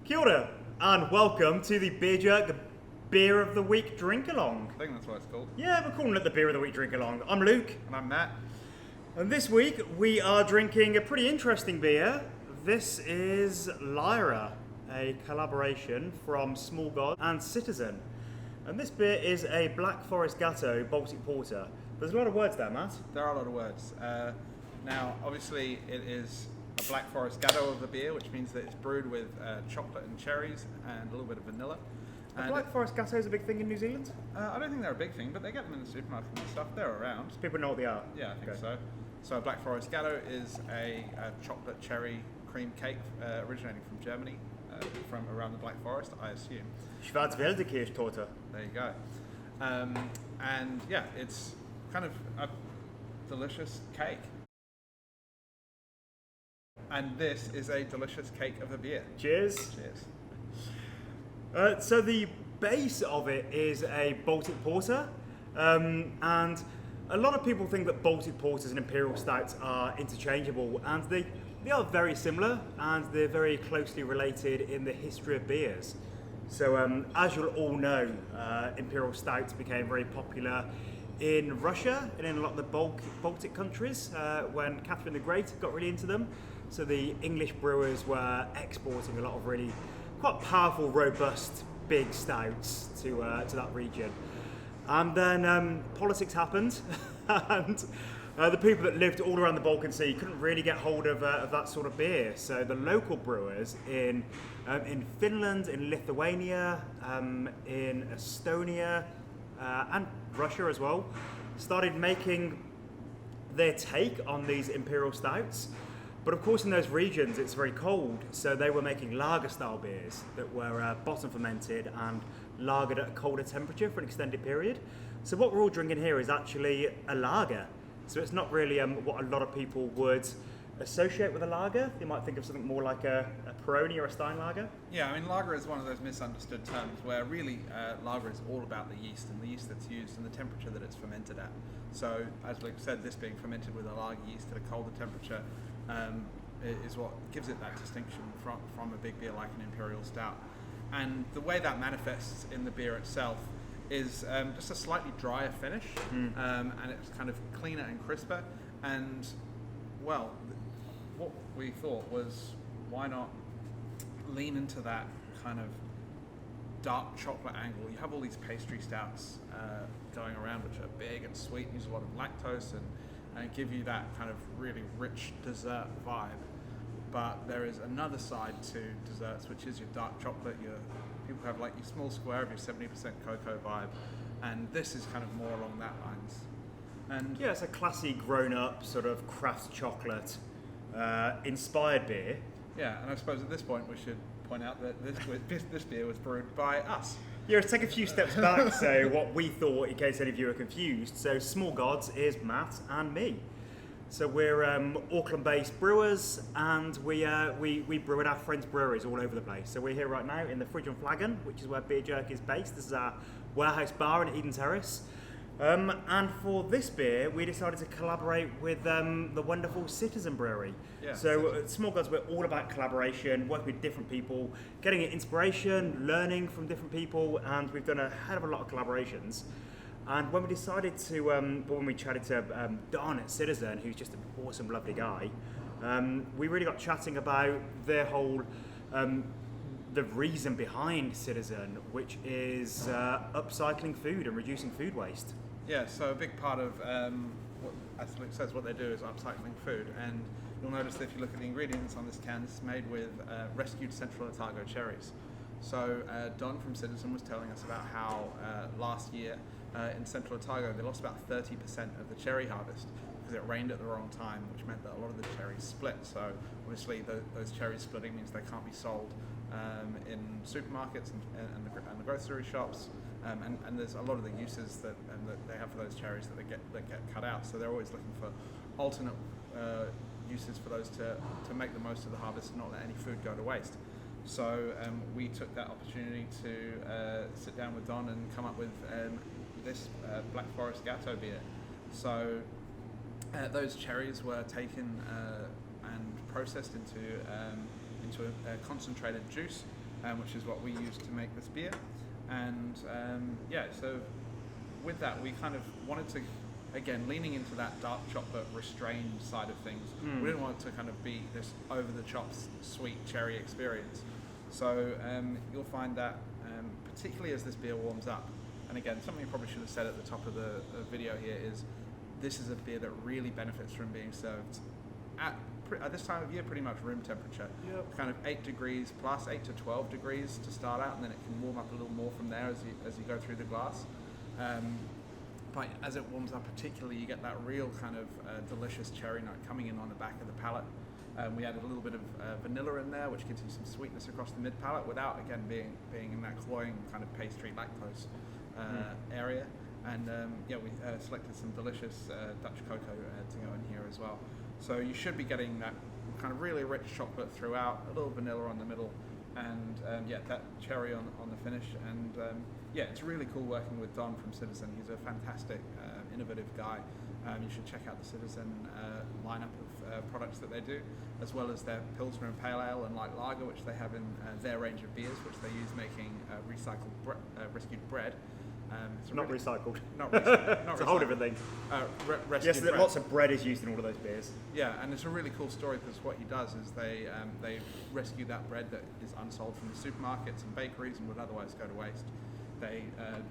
Kia ora, and welcome to the Beer Jerk Beer of the Week Drink Along. I think that's what it's called. Yeah, we're calling it the Beer of the Week Drink Along. I'm Luke, And I'm Matt. and this week we are drinking a pretty interesting beer. This is Lyra, a collaboration from Small God and Citizen. And this beer is a Black Forest Gatto Baltic Porter. There's a lot of words there, Matt. There are a lot of words. Now, obviously, it is a Black Forest Gatto of a beer, which means that it's brewed with chocolate and cherries and a little bit of vanilla. And Black Forest Gatto is a big thing in New Zealand? I don't think they're a big thing, but they get them in the supermarket and stuff. They're around. People know what they are. Yeah, I think Okay. so. So, a Black Forest Gatto is a chocolate cherry cream cake originating from Germany, from around the Black Forest, I assume. Schwarzwälder Kirschtorte. There you go. And yeah, it's kind of a delicious cake. And this is a delicious cake of a beer. Cheers. Cheers. So the base of it is a Baltic Porter, and a lot of people think that Baltic Porters and Imperial Stouts are interchangeable, and they are very similar, and they're very closely related in the history of beers. So as you'll all know, Imperial Stouts became very popular in Russia and in a lot of the Baltic countries when Catherine the Great got really into them. So the English brewers were exporting a lot of really quite powerful, robust, big stouts to that region. And then politics happened, and the people that lived all around the Balkan Sea couldn't really get hold of that sort of beer. So the local brewers in Finland, in Lithuania, in Estonia, and Russia as well, started making their take on these imperial stouts. But of course in those regions it's very cold, so they were making lager style beers that were bottom fermented and lagered at a colder temperature for an extended period. So what we're all drinking here is actually a lager. So it's not really what a lot of people would associate with a lager. They might think of something more like a Peroni or a Stein lager. Yeah, I mean, lager is one of those misunderstood terms where really lager is all about the yeast and the yeast that's used and the temperature that it's fermented at. So, as Luke said, this being fermented with a lager yeast at a colder temperature is what gives it that distinction from a big beer like an Imperial Stout. And the way that manifests in the beer itself is just a slightly drier finish, and it's kind of cleaner and crisper. And, well, what we thought was, why not lean into that kind of dark chocolate angle? You have all these pastry stouts going around which are big and sweet and use a lot of lactose and give you that kind of really rich dessert vibe. But there is another side to desserts, which is your dark chocolate. People have like your small square of your 70% cocoa vibe, and this is kind of more along that lines. And yeah, it's a classy grown-up sort of craft chocolate inspired beer. yeah, and I suppose at this point we should point out that this beer was brewed by us. Yeah, let's take a few steps back, so what we thought, in case any of you are confused. So Small Gods is Matt and me. So we're Auckland-based brewers, and we brew at our friends' breweries all over the place. So we're here right now in the Fridge and Flagon, which is where Beer Jerk is based. This is our warehouse bar in Eden Terrace. And for this beer, we decided to collaborate with the wonderful Citizen Brewery. Yeah, so at Small Gods, we're all about collaboration, working with different people, getting inspiration, learning from different people, and we've done a hell of a lot of collaborations. And when we decided to, when we chatted to Don at Citizen, who's just an awesome, lovely guy, we really got chatting about their whole, the reason behind Citizen, which is upcycling food and reducing food waste. Yeah, so a big part of, as Luke says, what they do is upcycling food. And you'll notice that if you look at the ingredients on this can, it's made with rescued Central Otago cherries. So Don from Citizen was telling us about how last year in Central Otago they lost about 30% of the cherry harvest because it rained at the wrong time, which meant that a lot of the cherries split. So obviously those cherries splitting means they can't be sold in supermarkets and the grocery shops. And there's a lot of the uses that they have for those cherries that get cut out. So they're always looking for alternate uses for those to make the most of the harvest and not let any food go to waste. So we took that opportunity to sit down with Don and come up with this Black Forest Gatto beer. So those cherries were taken and processed into a concentrated juice, which is what we use to make this beer. And so with that, we kind of wanted to, again, leaning into that dark chocolate restrained side of things. We didn't want it to kind of be this over-the-top sweet cherry experience. So you'll find that, particularly as this beer warms up, and again, something I probably should have said at the top of the video here is, this is a beer that really benefits from being served at this time of year, pretty much room temperature. Yep. Kind of 8 degrees plus, 8 to 12 degrees to start out, and then it can warm up a little more from there as you go through the glass. But as it warms up particularly, you get that real kind of delicious cherry note coming in on the back of the palate. We added a little bit of vanilla in there, which gives you some sweetness across the mid palate without, again, being in that cloying kind of pastry lactose area. And we selected some delicious Dutch cocoa to go in here as well. So you should be getting that kind of really rich chocolate throughout, a little vanilla on the middle, and that cherry on the finish. And it's really cool working with Don from Citizen. He's a fantastic, innovative guy. You should check out the Citizen lineup of products that they do, as well as their Pilsner and Pale Ale and light lager, which they have in their range of beers, which they use making rescued bread. Not recycled. Not It's recycled. a whole different thing. Rescued Yes, bread. lots of bread is used in all of those beers. Yeah, and it's a really cool story because what he does is they rescue that bread that is unsold from the supermarkets and bakeries and would otherwise go to waste. They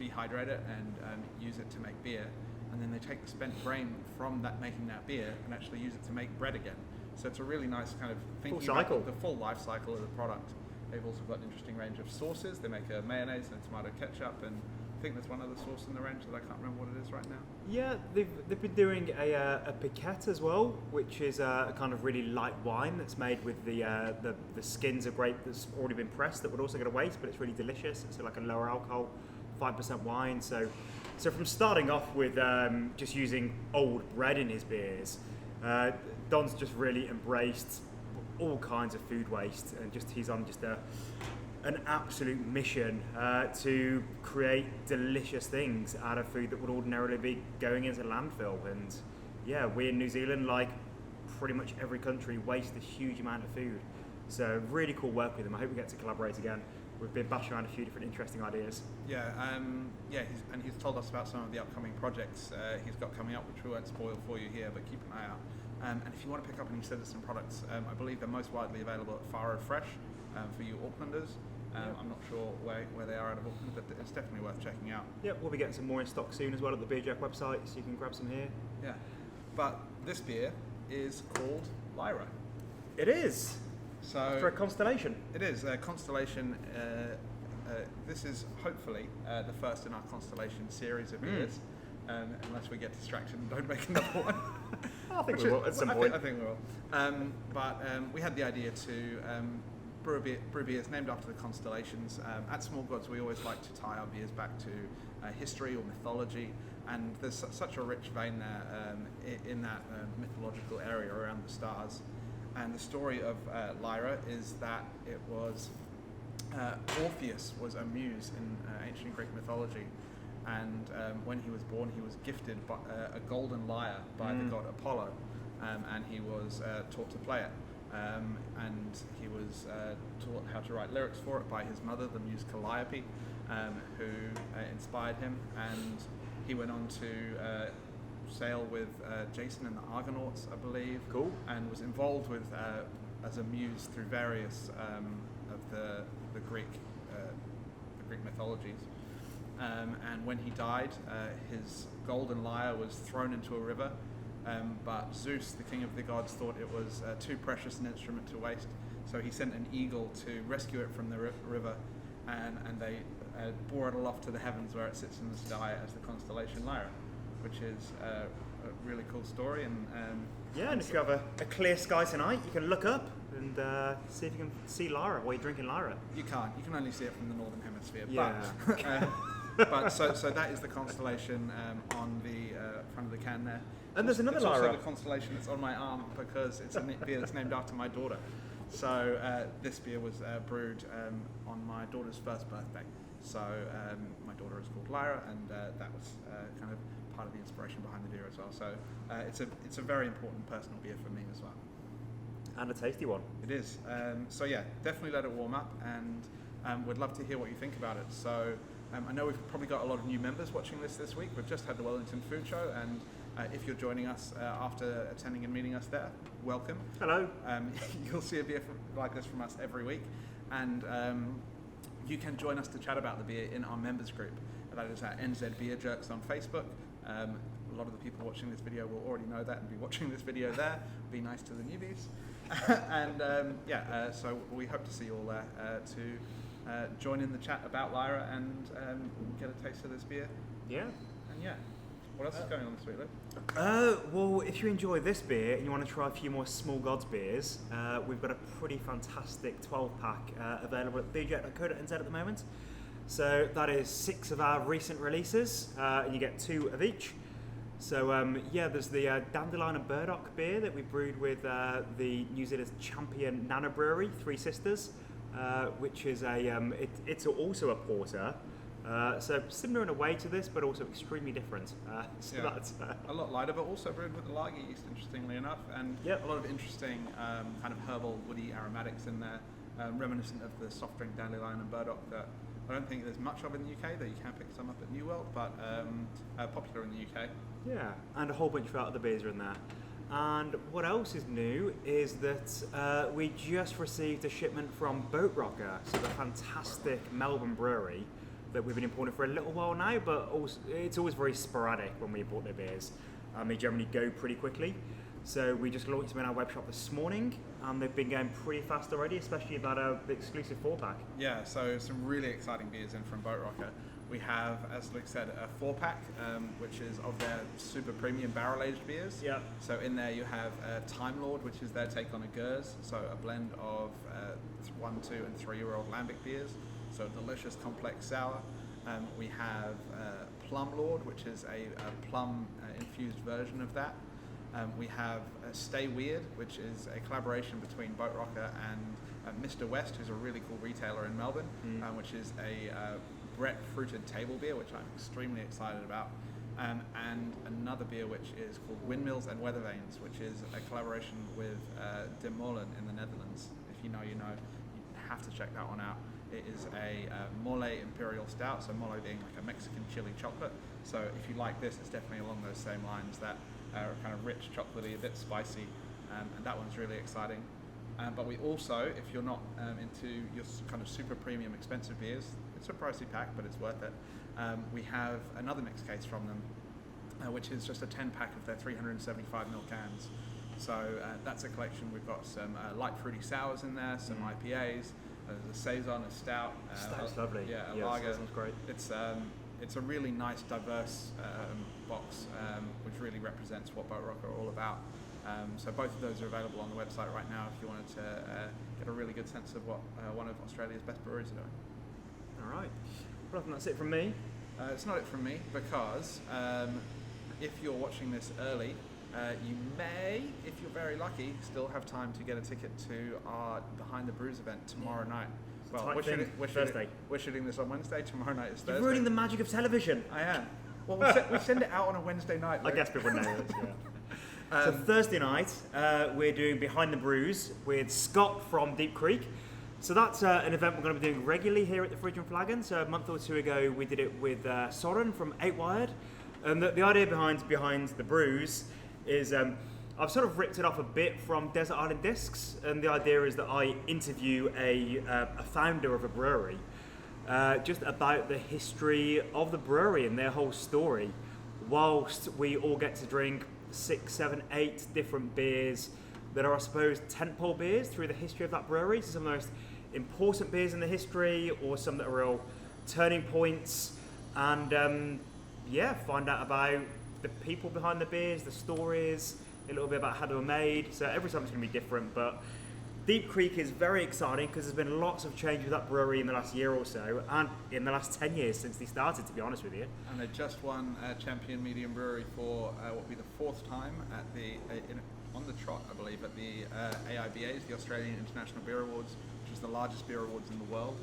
dehydrate it and use it to make beer, and then they take the spent grain from making that beer and actually use it to make bread again. So it's a really nice kind of thinking Full cycle. about the full life cycle of the product. They've also got an interesting range of sauces. They make a mayonnaise and a tomato ketchup, and I think there's one other sauce in the range that I can't remember what it is right now. Yeah, they've been doing a piquette as well, which is a kind of really light wine that's made with the skins of grape that's already been pressed that would also go to waste, but it's really delicious. It's like a lower alcohol, 5% wine. So from starting off with just using old bread in his beers, Don's just really embraced all kinds of food waste, and he's on an absolute mission to create delicious things out of food that would ordinarily be going into landfill. And yeah, we in New Zealand, like pretty much every country, waste a huge amount of food. So really cool work with him. I hope we get to collaborate again. We've been bashing around a few different interesting ideas. He's told us about some of the upcoming projects he's got coming up, which we won't spoil for you here, but keep an eye out. And if you want to pick up any Citizen products, I believe they're most widely available at Faro Fresh for you Aucklanders. I'm not sure where they are out of Auckland, but it's definitely worth checking out. Yeah, we'll be getting some more in stock soon as well at the Beer Jack website, so you can grab some here. Yeah, but this beer is called Lyra. It is. So for a Constellation. It is a Constellation. This is hopefully the first in our Constellation series of beers, unless we get distracted and don't make another one. I think we will at some point. I think we will. But we had the idea to brew beers named after the constellations. At Small Gods, we always like to tie our beers back to history or mythology, and there's such a rich vein there in that mythological area around the stars. And the story of Lyra is that it was Orpheus was a muse in ancient Greek mythology, and when he was born, he was gifted a golden lyre by the god Apollo, and he was taught to play it. And he was taught how to write lyrics for it by his mother, the muse Calliope, who inspired him, and he went on to sail with Jason and the Argonauts, I believe. Cool. And was involved with as a muse through various of the Greek mythologies. And when he died, his golden lyre was thrown into a river. But Zeus, the king of the gods, thought it was too precious an instrument to waste, so he sent an eagle to rescue it from the river, and they bore it aloft to the heavens, where it sits in the sky as the constellation Lyra, which is a really cool story. And and if you have a clear sky tonight, you can look up and see if you can see Lyra while you're drinking Lyra. You can't. You can only see it from the northern hemisphere. Yeah. But so that is the constellation on the front of the can there. And there's another it's Lyra. also the constellation that's on my arm because it's a beer that's named after my daughter. So this beer was brewed on my daughter's first birthday. So my daughter is called Lyra, and that was kind of part of the inspiration behind the beer as well. So it's a very important personal beer for me as well. And a tasty one. It is. So yeah, definitely let it warm up, and We'd love to hear what you think about it. So I know we've probably got a lot of new members watching this week. We've just had the Wellington Food Show, and if you're joining us after attending and meeting us there, welcome. Hello. You'll see a beer like this from us every week, and you can join us to chat about the beer in our members group. That is at NZ Beer Jerks on Facebook. A lot of the people watching this video will already know that and be watching this video there. Be nice to the newbies. And so we hope to see you all there to join in the chat about Lyra and get a taste of this beer. Yeah. And yeah. What else is going on this week, Luke? Well, if you enjoy this beer and you want to try a few more Small Gods beers, we've got a pretty fantastic 12-pack available at beerjet.co.nz at the moment. So that is 6 of our recent releases, and you get 2 of each. So there's the Dandelion and Burdock beer that we brewed with the New Zealand's champion Nana Brewery, Three Sisters, which is it's also a porter. So similar in a way to this, but also extremely different. That's a lot lighter, but also brewed with the lager yeast, interestingly enough, and a lot of interesting kind of herbal, woody aromatics in there, reminiscent of the soft drink Dandelion and Burdock that I don't think there's much of in the UK, though you can pick some up at New World, but popular in the UK. Yeah, and a whole bunch of other beers are in there. And what else is new is that we just received a shipment from Boat Rocker, so the fantastic Melbourne brewery that we've been importing for a little while now, but also, it's always very sporadic when we import their beers. They generally go pretty quickly. So we just launched them in our web shop this morning, and they've been going pretty fast already, especially about the exclusive 4-pack. Yeah, so some really exciting beers in from Boat Rocker. We have, as Luke said, a 4-pack, which is of their super premium barrel-aged beers. Yeah. So in there you have Time Lord, which is their take on a Gers, so a blend of 1, 2, and 3-year-old lambic beers. So a delicious complex sour. We have Plum Lord, which is a plum infused version of that. We have Stay Weird, which is a collaboration between Boat Rocker and Mr. West, who's a really cool retailer in Melbourne, which is a Brett fruited table beer, which I'm extremely excited about. And another beer which is called Windmills and Weather Vanes, which is a collaboration with De Molen in the Netherlands. If you know, you know. You have to check that one out. It is a Mole Imperial Stout, so mole being like a Mexican chili chocolate. So if you like this, it's definitely along those same lines, that kind of rich, chocolatey, a bit spicy, and that one's really exciting. But we also, if you're not into your kind of super premium expensive beers, it's a pricey pack, but it's worth it. We have another mixed case from them, which is just a 10-pack of their 375ml cans. So that's a collection. We've got some light fruity sours in there, some IPAs. There's a saison, a stout. Stout's lovely. Yeah, a yes, lager. That sounds great. It's a really nice, diverse box, which really represents what Boat Rocker are all about. So both of those are available on the website right now if you wanted to get a really good sense of what one of Australia's best breweries are doing. All right. Well, I think that's it from me. It's not it from me, because if you're watching this early, you may, if you're very lucky, still have time to get a ticket to our Behind the Brews event tomorrow night. Well, we're shooting this on Wednesday. Tomorrow night is Thursday. You're ruining the magic of television. I am. Well, we send it out on a Wednesday night. I guess people know this, yeah. So Thursday night, we're doing Behind the Brews with Scott from Deep Creek. So that's an event we're going to be doing regularly here at the Fridge and Flagon. So a month or 2 ago, we did it with Soren from 8 Wired. And the idea behind the brews is I've sort of ripped it off a bit from Desert Island Discs, and the idea is that I interview a founder of a brewery just about the history of the brewery and their whole story, whilst we all get to drink 6, 7, 8 different beers that are, I suppose, tentpole beers through the history of that brewery. So some of the most important beers in the history, or some that are real turning points, and find out about the people behind the beers, the stories, a little bit about how they were made. So every time it's going to be different, but Deep Creek is very exciting because there's been lots of change with that brewery in the last year or so, and in the last 10 years since they started, to be honest with you. And they just won Champion Medium Brewery for what will be the 4th time at on the trot, I believe, at the AIBAs, the Australian International Beer Awards, which is the largest beer awards in the world.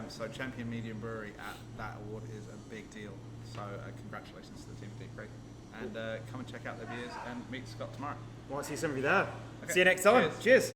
So Champion Medium Brewery at that award is a big deal. So congratulations to the team at Deep Creek. And come and check out their beers and meet Scott tomorrow. I want to see some of you there. Okay. See you next time. Cheers.